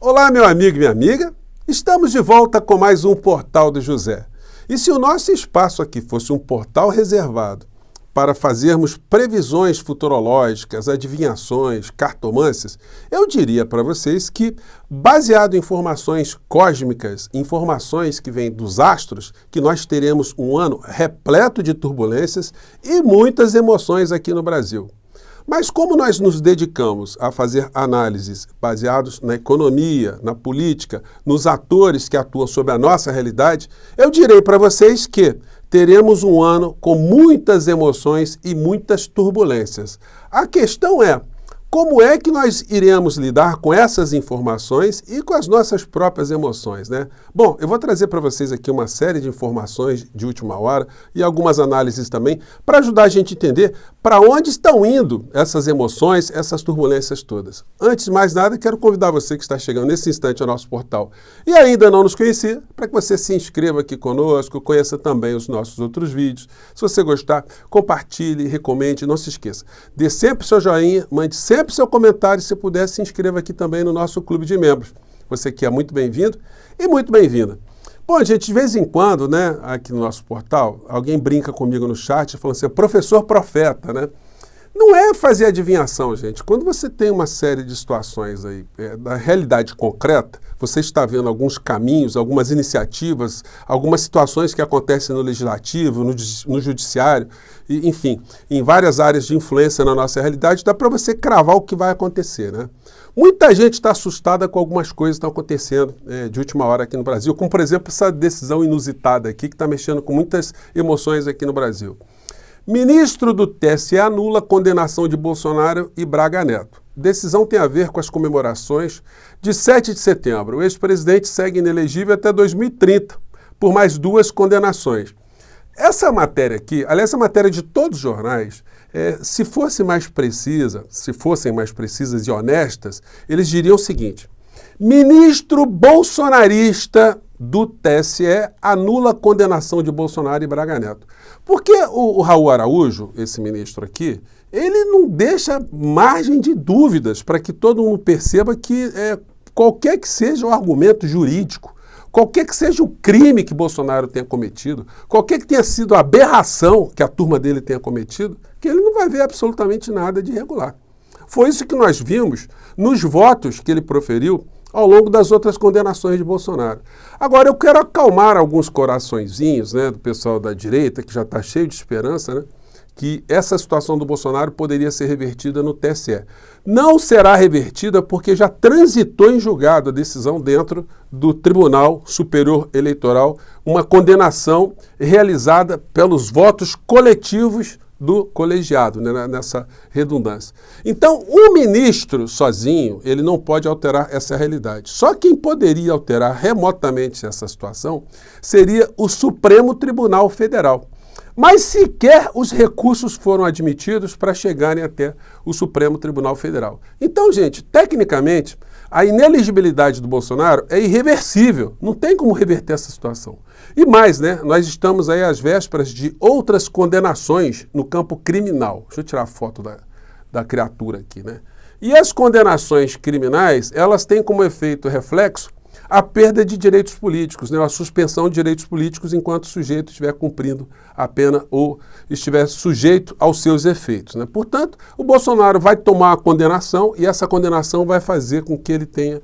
Olá, meu amigo e minha amiga. Estamos de volta com mais um Portal do José. E se o nosso espaço aqui fosse um portal reservado para fazermos previsões futurológicas, adivinhações, cartomâncias, eu diria para vocês que, baseado em informações cósmicas, informações que vêm dos astros, que nós teremos um ano repleto de turbulências e muitas emoções aqui no Brasil. Mas como nós nos dedicamos a fazer análises baseados na economia, na política, nos atores que atuam sobre a nossa realidade, eu direi para vocês que teremos um ano com muitas emoções e muitas turbulências. A questão é, como é que nós iremos lidar com essas informações e com as nossas próprias emoções, né? Bom, eu vou trazer para vocês aqui uma série de informações de última hora e algumas análises também para ajudar a gente a entender para onde estão indo essas emoções, essas turbulências todas. Antes de mais nada, quero convidar você que está chegando nesse instante ao nosso portal e ainda não nos conhecia, para que você se inscreva aqui conosco, conheça também os nossos outros vídeos. Se você gostar, compartilhe, recomende, não se esqueça. Dê sempre seu joinha, mande sempre seu comentário, se puder, se inscreva aqui também no nosso clube de membros. Você que é muito bem-vindo e muito bem-vinda. Bom, gente, de vez em quando, né, aqui no nosso portal, alguém brinca comigo no chat falando assim, professor profeta, né? Não é fazer adivinhação, gente. Quando você tem uma série de situações aí, da realidade concreta, você está vendo alguns caminhos, algumas iniciativas, algumas situações que acontecem no legislativo, no judiciário, e, enfim, em várias áreas de influência na nossa realidade, dá para você cravar o que vai acontecer, né? Muita gente está assustada com algumas coisas que estão acontecendo de última hora aqui no Brasil, como, por exemplo, essa decisão inusitada aqui, que está mexendo com muitas emoções aqui no Brasil. Ministro do TSE anula condenação de Bolsonaro e Braga Neto. Decisão tem a ver com as comemorações de 7 de setembro. O ex-presidente segue inelegível até 2030, por mais 2 condenações. Essa matéria aqui, aliás, essa matéria de todos os jornais, se fossem mais precisas e honestas, eles diriam o seguinte: ministro bolsonarista do TSE anula a condenação de Bolsonaro e Braga Neto. Porque o Raul Araújo, esse ministro aqui, ele não deixa margem de dúvidas para que todo mundo perceba que qualquer que seja o argumento jurídico, qualquer que seja o crime que Bolsonaro tenha cometido, qualquer que tenha sido a aberração que a turma dele tenha cometido, que ele não vai ver absolutamente nada de irregular. Foi isso que nós vimos nos votos que ele proferiu ao longo das outras condenações de Bolsonaro. Agora, eu quero acalmar alguns coraçõezinhos, né, do pessoal da direita, que já está cheio de esperança, né, que essa situação do Bolsonaro poderia ser revertida no TSE. Não será revertida porque já transitou em julgado a decisão dentro do Tribunal Superior Eleitoral, uma condenação realizada pelos votos coletivos do colegiado, né, nessa redundância. Então, o ministro sozinho, ele não pode alterar essa realidade. Só quem poderia alterar remotamente essa situação seria o Supremo Tribunal Federal. Mas sequer os recursos foram admitidos para chegarem até o Supremo Tribunal Federal. Então, gente, tecnicamente, a inelegibilidade do Bolsonaro é irreversível. Não tem como reverter essa situação. E mais, né? Nós estamos aí às vésperas de outras condenações no campo criminal. Deixa eu tirar a foto da criatura aqui, né? E as condenações criminais, elas têm como efeito reflexo a perda de direitos políticos, né? A suspensão de direitos políticos enquanto o sujeito estiver cumprindo a pena ou estiver sujeito aos seus efeitos, né? Portanto, o Bolsonaro vai tomar a condenação e essa condenação vai fazer com que ele tenha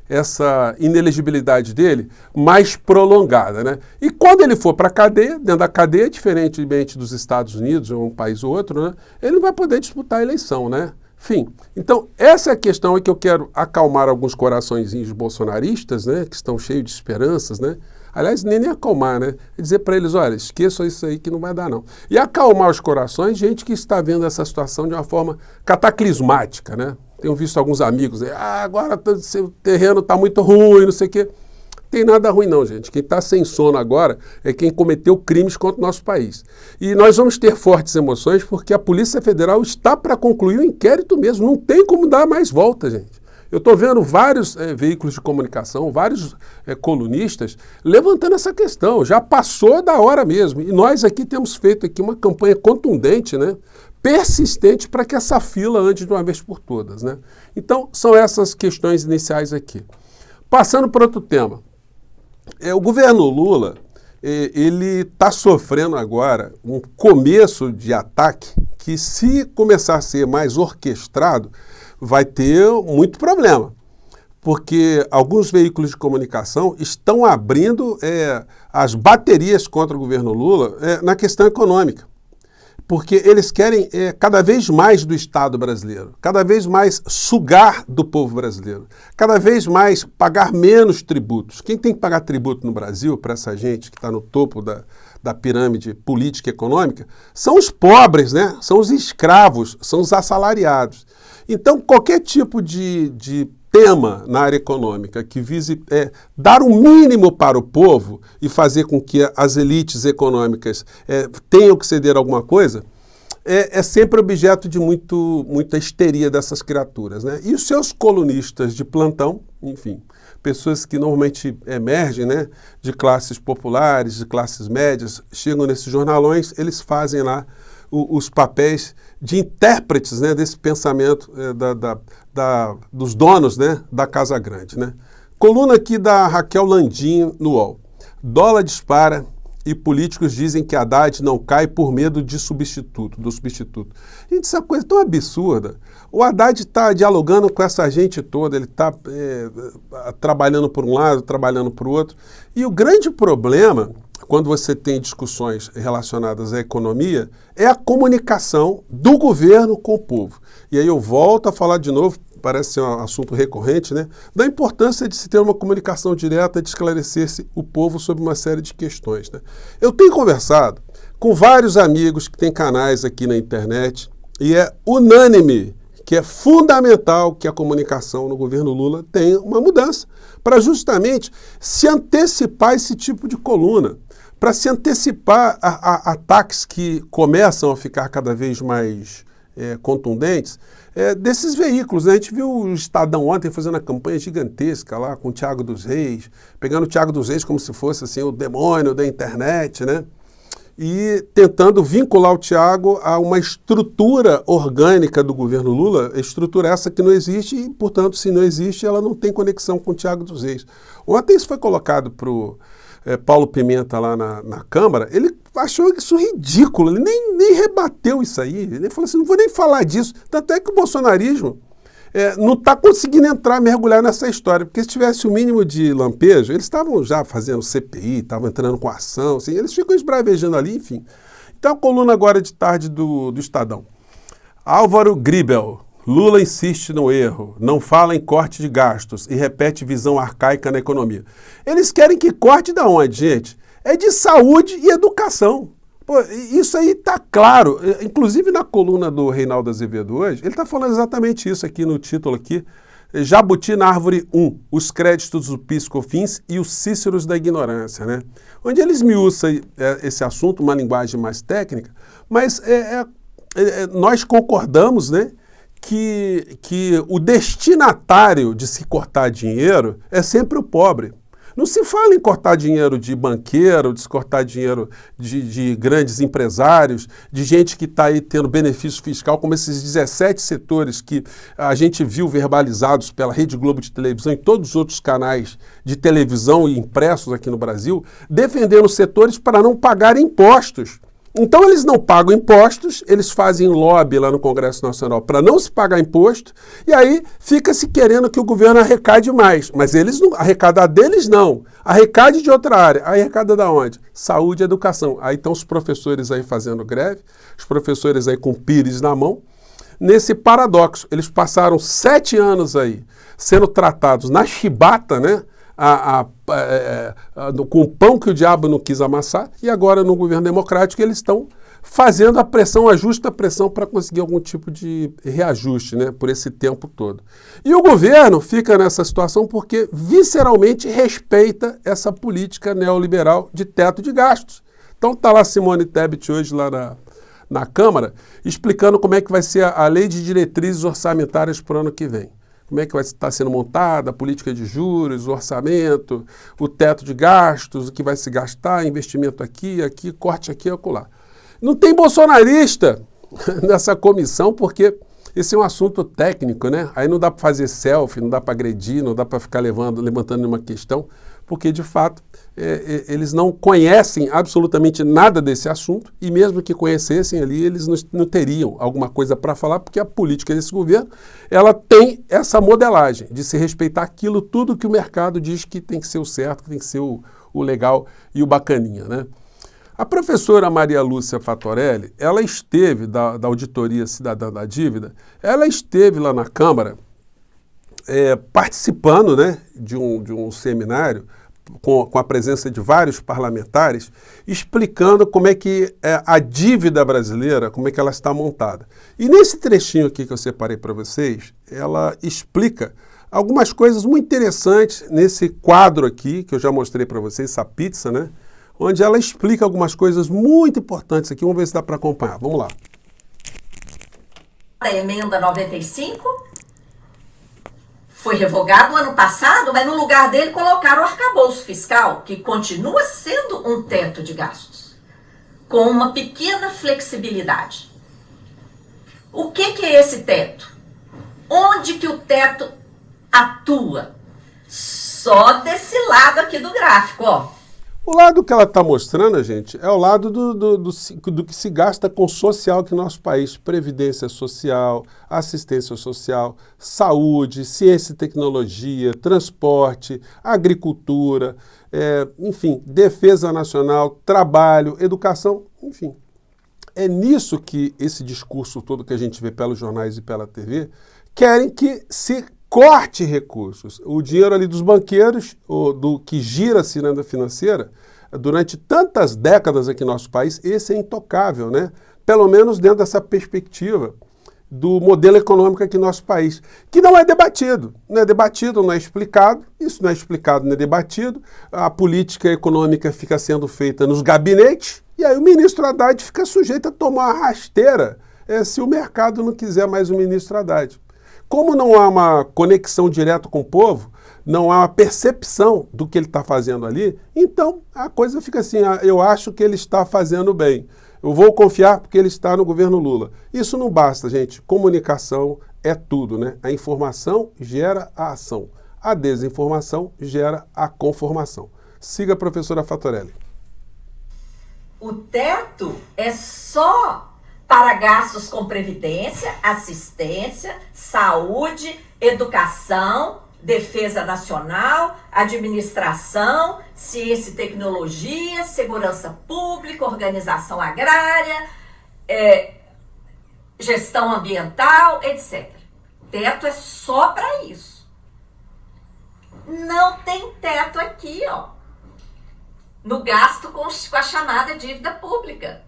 essa inelegibilidade dele mais prolongada, né? E quando ele for para a cadeia, dentro da cadeia, diferentemente dos Estados Unidos ou um país ou outro, né? Ele não vai poder disputar a eleição, né? Enfim, então essa é a questão que eu quero acalmar alguns coraçõezinhos bolsonaristas, né, que estão cheios de esperanças, né? Aliás, nem acalmar, né? É dizer para eles, olha, esqueçam isso aí que não vai dar não. E acalmar os corações, gente que está vendo essa situação de uma forma cataclismática, né? Tenho visto alguns amigos, agora o terreno está muito ruim, não sei o quê. Tem nada ruim não, gente. Quem está sem sono agora é quem cometeu crimes contra o nosso país. E nós vamos ter fortes emoções porque a Polícia Federal está para concluir o inquérito mesmo. Não tem como dar mais volta, gente. Eu estou vendo vários veículos de comunicação, vários colunistas levantando essa questão. Já passou da hora mesmo. E nós aqui temos feito aqui uma campanha contundente, né? persistente para que essa fila ande de uma vez por todas, né? Então, são essas questões iniciais aqui. Passando para outro tema. O governo Lula, ele está sofrendo agora um começo de ataque que, se começar a ser mais orquestrado, vai ter muito problema. Porque alguns veículos de comunicação estão abrindo as baterias contra o governo Lula na questão econômica. Porque eles querem cada vez mais do Estado brasileiro, cada vez mais sugar do povo brasileiro, cada vez mais pagar menos tributos. Quem tem que pagar tributo no Brasil, para essa gente que está no topo da pirâmide política e econômica, são os pobres, né? São os escravos, são os assalariados. Então, qualquer tipo de tema na área econômica que vise dar o mínimo para o povo e fazer com que as elites econômicas tenham que ceder alguma coisa, é sempre objeto de muita histeria dessas criaturas, né? E os seus colunistas de plantão, enfim, pessoas que normalmente emergem, né, de classes populares, de classes médias, chegam nesses jornalões, eles fazem lá os papéis de intérpretes, né, desse pensamento dos donos, né, da Casa Grande, né? Coluna aqui da Raquel Landim no UOL. Dólar dispara e políticos dizem que Haddad não cai por medo do substituto. Gente, essa coisa é tão absurda. O Haddad está dialogando com essa gente toda, ele está trabalhando por um lado, trabalhando por outro. E o grande problema, quando você tem discussões relacionadas à economia, é a comunicação do governo com o povo. E aí eu volto a falar de novo, parece ser um assunto recorrente, né, da importância de se ter uma comunicação direta, de esclarecer-se o povo sobre uma série de questões, né? Eu tenho conversado com vários amigos que têm canais aqui na internet e é unânime que é fundamental que a comunicação no governo Lula tenha uma mudança para justamente se antecipar esse tipo de coluna, para se antecipar a ataques que começam a ficar cada vez mais contundentes desses veículos, né? A gente viu o Estadão ontem fazendo uma campanha gigantesca lá com o Thiago dos Reis, pegando o Thiago dos Reis como se fosse assim, o demônio da internet, né? E tentando vincular o Thiago a uma estrutura orgânica do governo Lula, estrutura essa que não existe e, portanto, se não existe, ela não tem conexão com o Thiago dos Reis. Ontem isso foi colocado para o Paulo Pimenta lá na Câmara, ele achou isso ridículo, ele nem rebateu isso aí, ele falou assim, não vou nem falar disso, tanto é que o bolsonarismo não está conseguindo mergulhar nessa história, porque se tivesse o mínimo de lampejo, eles estavam já fazendo CPI, estavam entrando com ação, assim, eles ficam esbravejando ali, enfim. Então a coluna agora de tarde do Estadão. Álvaro Gribel, Lula insiste no erro, não fala em corte de gastos e repete visão arcaica na economia. Eles querem que corte da onde, gente? É de saúde e educação. Pô, isso aí está claro, inclusive na coluna do Reinaldo Azevedo hoje, ele está falando exatamente isso aqui no título aqui, Jabuti na Árvore 1, os créditos do PIS/COFINS e os Cíceros da ignorância, né? Onde eles miuçam esse assunto, uma linguagem mais técnica, mas nós concordamos, né, que o destinatário de se cortar dinheiro é sempre o pobre. Não se fala em cortar dinheiro de banqueiro, de se cortar dinheiro de grandes empresários, de gente que está aí tendo benefício fiscal, como esses 17 setores que a gente viu verbalizados pela Rede Globo de televisão e todos os outros canais de televisão e impressos aqui no Brasil, defendendo setores para não pagar impostos. Então eles não pagam impostos, eles fazem lobby lá no Congresso Nacional para não se pagar imposto, e aí fica-se querendo que o governo arrecade mais. Mas eles não, arrecadar deles não, arrecade de outra área. Arrecada da onde? Saúde e educação. Aí estão os professores aí fazendo greve, os professores aí com pires na mão, nesse paradoxo. Eles passaram 7 anos aí sendo tratados na chibata, né? Com o pão que o diabo não quis amassar, e agora no governo democrático eles estão fazendo a pressão, a justa pressão para conseguir algum tipo de reajuste, né, por esse tempo todo. E o governo fica nessa situação porque visceralmente respeita essa política neoliberal de teto de gastos. Então está lá Simone Tebet hoje lá na Câmara explicando como é que vai ser a lei de diretrizes orçamentárias para o ano que vem. Como é que vai estar sendo montada a política de juros, o orçamento, o teto de gastos, o que vai se gastar, investimento aqui, corte aqui, acolá. Não tem bolsonarista nessa comissão, porque esse é um assunto técnico, né? Aí não dá para fazer selfie, não dá para agredir, não dá para ficar levantando nenhuma questão, porque, de fato, eles não conhecem absolutamente nada desse assunto, e mesmo que conhecessem ali, eles não teriam alguma coisa para falar, porque a política desse governo, ela tem essa modelagem de se respeitar aquilo tudo que o mercado diz que tem que ser o certo, que tem que ser o legal e o bacaninha, né? A professora Maria Lúcia Fatorelli, ela esteve, da Auditoria Cidadã da Dívida, ela esteve lá na Câmara participando, né, de um seminário com a presença de vários parlamentares, explicando como é que a dívida brasileira, como é que ela está montada. E nesse trechinho aqui que eu separei para vocês, ela explica algumas coisas muito interessantes nesse quadro aqui, que eu já mostrei para vocês, essa pizza, né? Onde ela explica algumas coisas muito importantes aqui. Vamos ver se dá para acompanhar. Vamos lá. A emenda 95 foi revogado no ano passado, mas no lugar dele colocaram o arcabouço fiscal, que continua sendo um teto de gastos, com uma pequena flexibilidade. O que é esse teto? Onde que o teto atua? Só desse lado aqui do gráfico, ó. O lado que ela está mostrando, gente, é o lado do que se gasta com social aqui no nosso país. Previdência social, assistência social, saúde, ciência e tecnologia, transporte, agricultura, enfim, defesa nacional, trabalho, educação, enfim. É nisso que esse discurso todo que a gente vê pelos jornais e pela TV querem que se corte recursos. O dinheiro ali dos banqueiros, do que gira a ciranda financeira, durante tantas décadas aqui no nosso país, esse é intocável, né? Pelo menos dentro dessa perspectiva do modelo econômico aqui no nosso país, que não é debatido. Não é debatido, não é explicado. Isso não é explicado, não é debatido. A política econômica fica sendo feita nos gabinetes, e aí o ministro Haddad fica sujeito a tomar uma rasteira se o mercado não quiser mais o ministro Haddad. Como não há uma conexão direta com o povo, não há uma percepção do que ele está fazendo ali, então a coisa fica assim, eu acho que ele está fazendo bem. Eu vou confiar porque ele está no governo Lula. Isso não basta, gente. Comunicação é tudo, né? A informação gera a ação. A desinformação gera a conformação. Siga a professora Fatorelli. O teto é só para gastos com previdência, assistência, saúde, educação, defesa nacional, administração, ciência e tecnologia, segurança pública, organização agrária, gestão ambiental, etc. Teto é só para isso. Não tem teto aqui, ó, no gasto com a chamada dívida pública.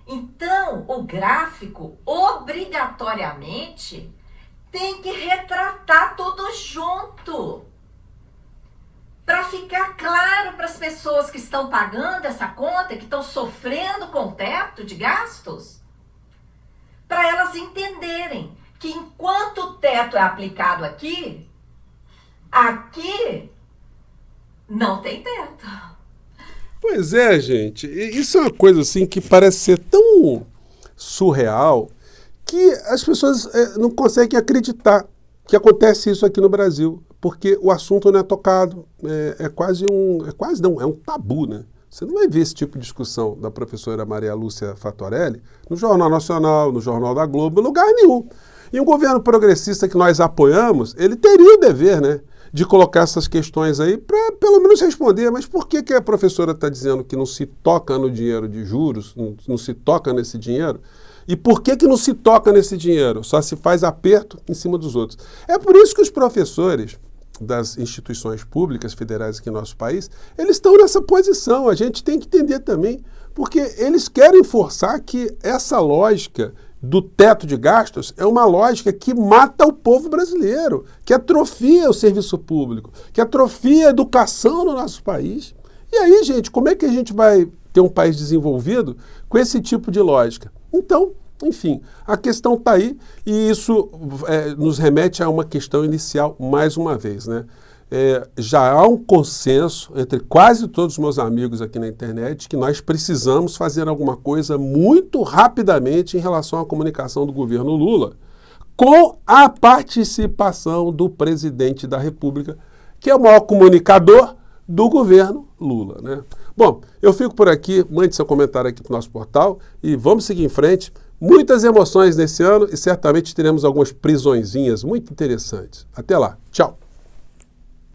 Então, o gráfico, obrigatoriamente, tem que retratar tudo junto. Para ficar claro para as pessoas que estão pagando essa conta, que estão sofrendo com o teto de gastos, para elas entenderem que enquanto o teto é aplicado aqui não tem teto. Pois é, gente. Isso é uma coisa assim que parece ser tão surreal que as pessoas não conseguem acreditar que acontece isso aqui no Brasil, porque o assunto não é tocado, é um tabu, né? Você não vai ver esse tipo de discussão da professora Maria Lúcia Fatorelli no Jornal Nacional, no Jornal da Globo, em lugar nenhum. E um governo progressista que nós apoiamos, ele teria o dever, né, de colocar essas questões aí para pelo menos responder. Mas por que a professora está dizendo que não se toca no dinheiro de juros, não se toca nesse dinheiro? E por que não se toca nesse dinheiro? Só se faz aperto em cima dos outros. É por isso que os professores das instituições públicas federais aqui no nosso país, eles estão nessa posição. A gente tem que entender também, porque eles querem forçar que essa lógica do teto de gastos é uma lógica que mata o povo brasileiro, que atrofia o serviço público, que atrofia a educação no nosso país. E aí, gente, como é que a gente vai ter um país desenvolvido com esse tipo de lógica? Então, enfim, a questão está aí e isso nos remete a uma questão inicial mais uma vez, né? já há um consenso entre quase todos os meus amigos aqui na internet que nós precisamos fazer alguma coisa muito rapidamente em relação à comunicação do governo Lula, com a participação do presidente da República, que é o maior comunicador do governo Lula, né? Bom, eu fico por aqui, mande seu comentário aqui para o nosso portal e vamos seguir em frente. Muitas emoções nesse ano e certamente teremos algumas prisõezinhas muito interessantes. Até lá, tchau!